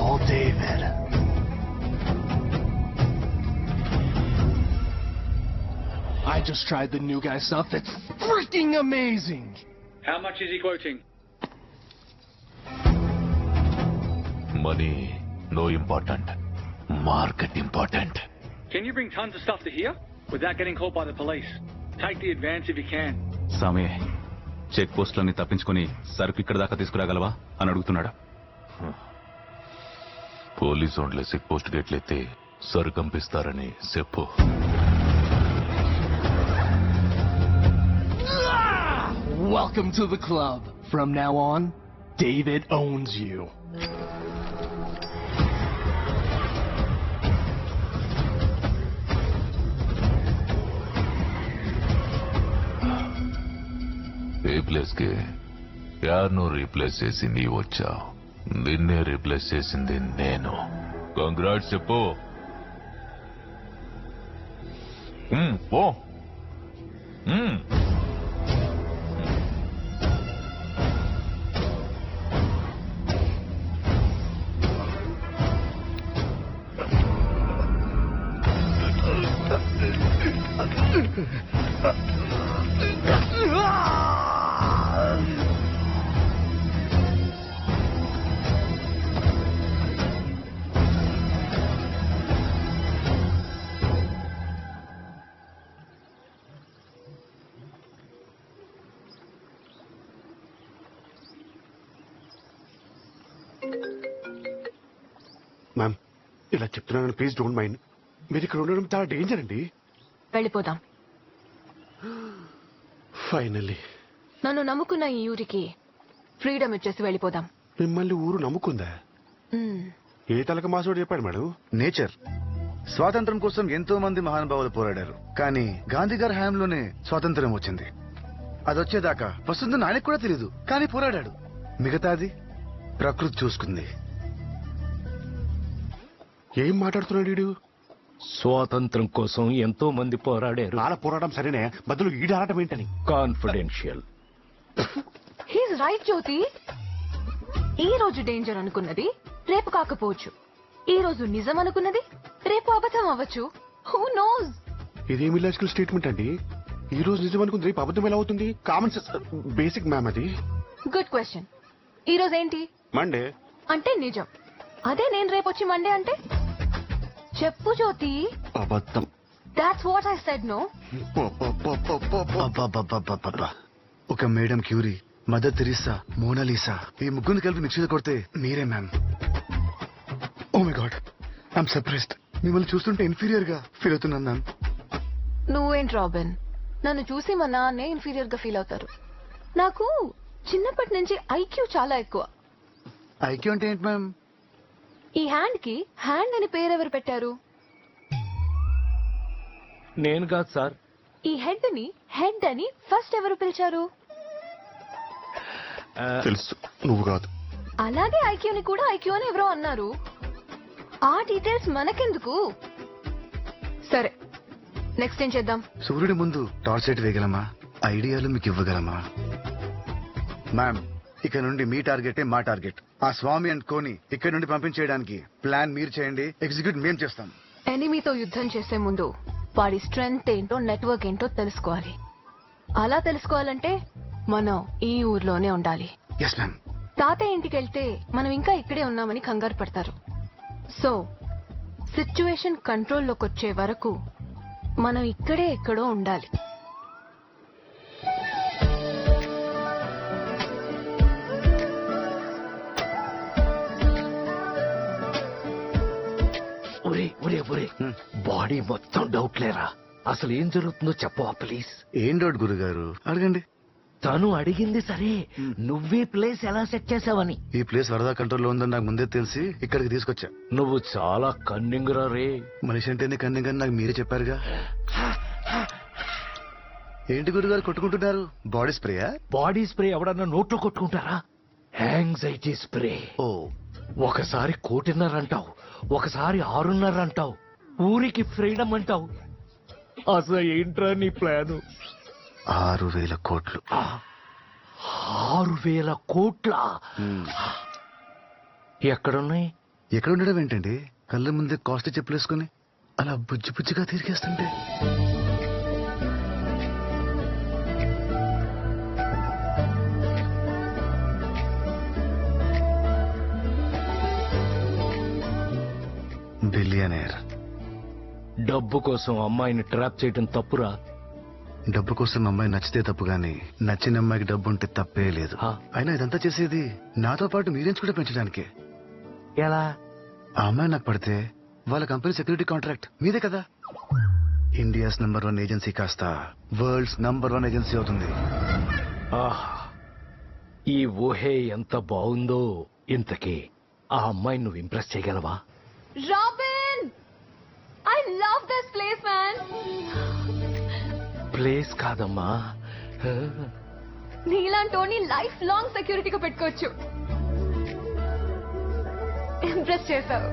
Call David. I just tried the new guy stuff. It's freaking amazing. How much is he quoting? Money, no important. Market important. Can you bring tons of stuff to here without getting caught by the police? Take the advance if you can. సామి check పోస్టులన్నీ తప్పించుకుని సరుకు ఇక్కడ దాకా తీసుకురాగలవా అని అడుగుతున్నాడు. Police ఉండే check post గేట్లెత్తి సరుకు పంపిస్తారని చెప్పు. Welcome to the club. From now on, David owns you. A place కి యార్ను రీప్లేస్ చేసి నీ వచ్చావు, నిన్నే రీప్లేస్ చేసింది నేను. కంగ్రాట్స్ చెప్పు. పో. మ్యామ్, ఇలా చెప్తున్నాను, ప్లీజ్ డోంట్ మైండ్. మీరు ఇక్కడ ఉండడం చాలా డేంజర్ అండి. వెళ్ళిపోదాం. ఫైనల్లీ నన్ను నమ్ముకున్న ఈ ఊరికి ఫ్రీడమ్ ఇచ్చేసి వెళ్ళిపోదాం. మిమ్మల్ని ఊరు నమ్ముకుందా? ఏ తలక మాసోడు చెప్పాడు మేడం? నేచర్. స్వాతంత్రం కోసం ఎంతో మంది మహానుభావులు పోరాడారు, కానీ గాంధీ గారి హయాంలోనే స్వాతంత్ర్యం వచ్చింది. అదొచ్చేదాకా వస్తుందని ఆయనకు కూడా తెలియదు, కానీ పోరాడాడు. మిగతాది ప్రకృతి చూసుకుంది. ఏం మాట్లాడుతున్నాడు వీడు? స్వాతంత్రం కోసం ఎంతో మంది పోరాడారు. నాల పోరాటం సరేనే, బదులు ఈడు ఆడటం ఏంటని. కాన్ఫిడెన్షియల్. హీస్ రైట్ జ్యోతి. ఈ రోజు డేంజర్ అనుకున్నది రేపు కాకపోవచ్చు, ఈ రోజు నిజం అనుకున్నది రేపు అబద్ధం అవ్వచ్చు. Who knows? ఇదేం ఇలాజికల్ స్టేట్మెంట్ అండి? ఈ రోజు నిజం అనుకుంది రేపు అబద్ధం ఎలా అవుతుంది? కామన్ సెన్స్, బేసిక్ మ్యామ్ అది. Good question. ఈ రోజు ఏంటి? మండే అంటే నిజం. అదే నేను రేపు వచ్చి మండే అంటే చెప్పు జ్యోతి. అబద్ధం. That's what I said. No. ఒక madam Curie, mother Teresa, Mona Lisa, ఈ ముగ్గురిని కలిపి నిశ్చిత కొడితే మీరే ma'am. Oh my God, I'm surprised. మిమ్మల్ని చూస్తుంటే ఇన్ఫీరియర్ గా ఫీల్ అవుతున్నాను మ్యామ్. నువ్వేంటి రాబిన్, నన్ను చూసి మా నాన్నే ఇన్ఫీరియర్ గా ఫీల్ అవుతారు. నాకు చిన్నప్పటి నుంచి ఐక్యూ చాలా ఎక్కువ. ఐక్యూ అంటే ఏంటి మ్యామ్? ఈ హ్యాండ్ కి హ్యాండ్ అని పేరెవరు పెట్టారు? నేను కాదు సార్. ఈ హెడ్ ని హెడ్ అని ఫస్ట్ ఎవరు పిలిచారు? తెలుసు, నువ్వు కాదు. అలాగే ఐక్యూని కూడా ఐక్యూ అని ఎవరో అన్నారు. ఆ డీటెయిల్స్ మనకెందుకు? సరే, నెక్స్ట్ ఏం చేద్దాం? సూర్యుడి ముందు టార్చ్ లైట్ వేయగలమా? ఐడియాలు మీకు ఇవ్వగలమా? మ్యామ్, ఇక నుండి మీ టార్గెటే మా టార్గెట్. ఆ స్వామి అండ్ కోని ఇక్కడ నుండి పంపించేయడానికి ప్లాన్ మీరు చేయండి, ఎగ్జిక్యూట్ మేం చేస్తాం. ఎనిమీతో యుద్ధం చేసే ముందు వాడి స్ట్రెంగ్త్ ఏంటో, నెట్వర్క్ ఏంటో తెలుసుకోవాలి. అలా తెలుసుకోవాలంటే మనం ఈ ఊర్లోనే ఉండాలి. Yes ma'am. తాతయ్య ఇంటికి వెళ్తే మనం ఇంకా ఇక్కడే ఉన్నామని కంగారు పడతారు. సో సిచ్యువేషన్ కంట్రోల్లోకి వచ్చే వరకు మనం ఇక్కడే ఎక్కడో ఉండాలి. బాడీ మొత్తం డౌట్ లేరా? అసలు ఏం జరుగుతుందో చెప్పవా ప్లీజ్? ఏం డౌట్ గురుగారు, అడగండి. తను అడిగింది సరే, నువ్వే ప్లేస్ ఎలా సెట్ చేసావని. ఈ ప్లేస్ వరదా కంట్రోల్లో ఉందని నాకు ముందే తెలిసి ఇక్కడికి తీసుకొచ్చా. నువ్వు చాలా కన్నింగ్ రా రే. మనిషి అంటేనే కన్నింగ్ అని నాకు మీరే చెప్పారుగా. ఏంటి గురుగారు కొట్టుకుంటున్నారు? బాడీ స్ప్రేయా? బాడీ స్ప్రే ఎవడన్నా నోట్లో కొట్టుకుంటారా? Anxiety spray. ఓ, ఒకసారి 1.5 అంటావు, ఒకసారి 6.5 అంటావు, ఊరికి ఫ్రీడమ్ అంటావు. అసలు ఏంట్రా నీ ప్లాను? 6,000 కోట్లు. 6,000 కోట్ల? ఎక్కడున్నాయి? ఎక్కడ ఉండడం ఏంటండి? కళ్ళ ముందే కాస్ట్లీ చెప్పులేసుకుని అలా బుజ్జి బుజ్జిగా తిరిగేస్తుంటే. బిలియనేర్. డబ్బు కోసం అమ్మాయిని ట్రాప్ చేయటం తప్పురా. డబ్బు కోసం అమ్మాయి నచ్చితే తప్పు గాని నచ్చిన అమ్మాయికి డబ్బు ఉంటే తప్పే లేదు. హా. అయినా ఇదంతా చేసేది నాతో పాటు మీరేంచి కూడా పెంచడానికే. ఎలా? ఆ అమ్మాయి నాకు పడితే వాళ్ళ కంపెనీ సెక్యూరిటీ కాంట్రాక్ట్ మీదే కదా. ఇండియాస్ నంబర్ 1 ఏజెన్సీ కాస్త వరల్డ్స్ నంబర్ 1 ఏజెన్సీ అవుతుంది. ఆహ్, ఈ ఊహే ఎంత బాగుందో. ఇంతకీ ఆ అమ్మాయిని నువ్వు ఇంప్రెస్ చేయగలవా? Robin, I love this place man. Place కాదమ్మా, నీలాంటోని లైఫ్ లాంగ్ సెక్యూరిటీగా పెట్టుకోవచ్చు. ఇంప్రెస్ చేశావు.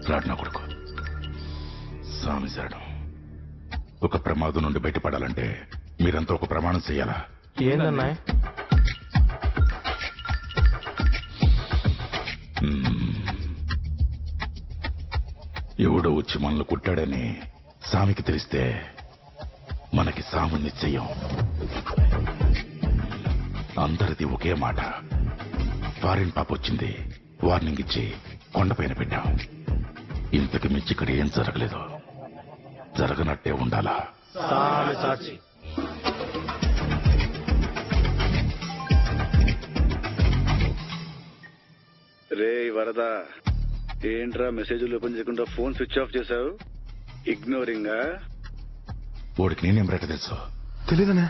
రాడ్ నా కొడుకు స్వామి శరణం. ఒక ప్రమాదం నుండి బయటపడాలంటే మీరంతా ఒక ప్రమాణం చెయ్యాలా? ఏందన్నా? ఎవడో వచ్చి మనల్ని కుట్టాడని స్వామికి తెలిస్తే మనకి సాము నిశ్చయం. అందరిది ఒకే మాట. ఫారిన్ పాప వచ్చింది, వార్నింగ్ ఇచ్చి కొండపైన పెట్టాం. ఇంతకు మించి ఇక్కడ ఏం జరగలేదు. జరగనట్టే ఉండాలా? రే వరద, ఏంట్రా మెసేజ్లు ఓపెన్ చేయకుండా ఫోన్ స్విచ్ ఆఫ్ చేశావు? ఇగ్నోరింగా? వాడికి నేనేం రేట తెలుసు? తెలీదనే.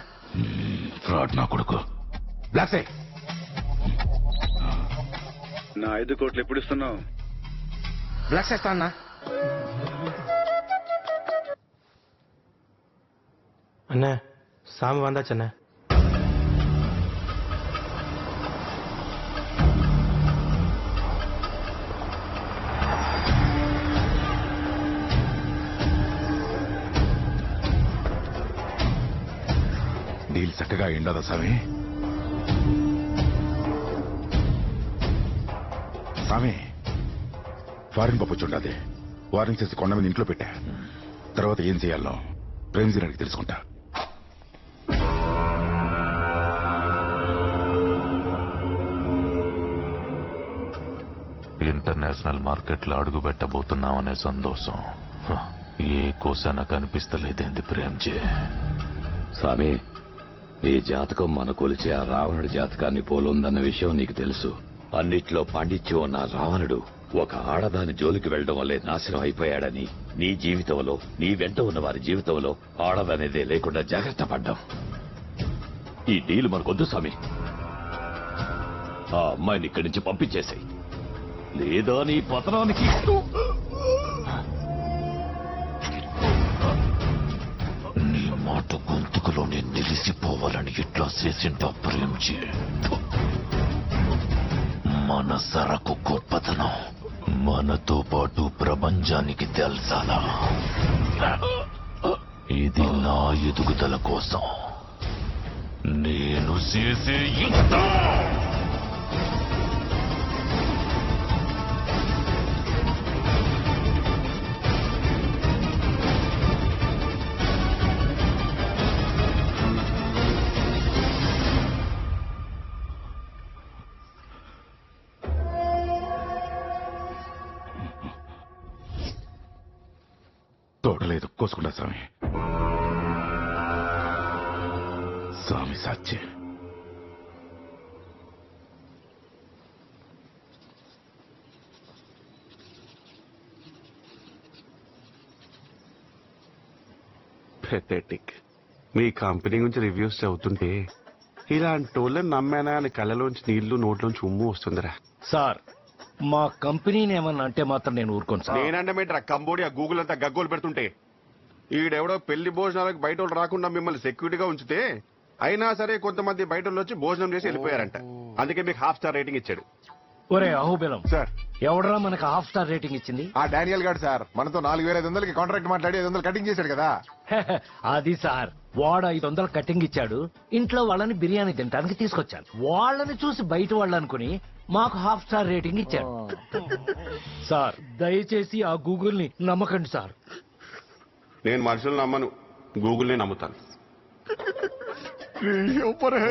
ఫ్రాడ్ నా కొడుకు. బ్లాక్ సై నా 5 కోట్లు ఎప్పుడు ఇస్తున్నావు? బ్లాక్ చేస్తా అన్నా. அண்ணே சாமி வந்தாச்சண்ணே. డీల్ చక్కగా ఎండదా స్వామి? స్వామి, ఫారిన్ పప్పు చూడాలి. వార్నింగ్ చేసి కొండ మీద ఇంట్లో పెట్టా. తర్వాత ఏం చేయాలో ప్రేమ్జీరానికి తెలుసుకుంటా. ఇంటర్నేషనల్ మార్కెట్లో అడుగు పెట్టబోతున్నామనే సంతోషం ఏ కోసాన కనిపిస్తలేదేంది ప్రేమ్జీ? స్వామి, నీ జాతకం మన కొలిచే ఆ రావణుడి జాతకాన్ని పోలుందన్న విషయం నీకు తెలుసు. అన్నిట్లో పాండిత్యం ఉన్న రావణుడు ఒక ఆడదాని జోలికి వెళ్లడం వల్లే నాశనం అయిపోయాడని నీ జీవితంలో, నీ వెంట ఉన్న వారి జీవితంలో ఆడదనేదే లేకుండా జాగ్రత్త పడ్డాం. ఈ డీల్ మనకొద్దు స్వామి. ఆ అమ్మాయిని ఇక్కడి నుంచి పంపించేసాయి, లేదా నీ పతనానికి. నీ మాట గొంతుకులోనే నిలిసిపోవాలని ఇట్లా చేసింటా ప్రేమ్జీ. మన సరకు గొప్పతనం మనతో పాటు ప్రపంచానికి తెలుసాలా? ఇది నా ఎదుగుదల కోసం నేను చేసే యుద్ధం. తోటలేదు కోసుకుంటా స్వామి. స్వామి సాక్షి. పెథెటిక్. మీ కంపెనీ గురించి రివ్యూస్ చదువుతుంటే ఇలాంటి వాళ్ళని నమ్మానా అని కళ్ళలోంచి నీళ్లు నోట్లోంచి ఉమ్ము వస్తుందిరా. సార్, మా కంపెనీని ఏమన్నా అంటే మాత్రం నేను ఊరుకోను సార్. నేనంటే కంబోడియా గూగుల్ అంతా గగ్గోలు పెడుతుంటే ఈడెవడో పెళ్లి భోజనాలకు బయట వాళ్ళు రాకుండా మిమ్మల్ని సెక్యూరిటీగా ఉంచితే అయినా సరే కొంతమంది బయట వచ్చి భోజనం చేసి వెళ్ళిపోయారంట. అందుకే మీకు 1/2 స్టార్ రేటింగ్ ఇచ్చాడు. ఒరే అహోబిలం సార్ ఎవడరా మనకు హాఫ్ స్టార్ రేటింగ్ ఇచ్చింది? ఆ డానియల్ గారు సార్ మనతో 4500కి కాంట్రాక్ట్ మాట్లాడి 500 కటింగ్ చేశాడు కదా. అది సార్, వాడు 500 కటింగ్ ఇచ్చాడు. ఇంట్లో వాళ్ళని బిర్యానీ తినడానికి తీసుకొచ్చాను. వాళ్ళని చూసి బయట వాళ్ళు అనుకుని మాకు హాఫ్ స్టార్ రేటింగ్ ఇచ్చాడు. సార్ దయచేసి ఆ గూగుల్ ని నమ్మకండి సార్. నేను మనుషులు నమ్మను, గూగుల్ని నమ్ముతాను.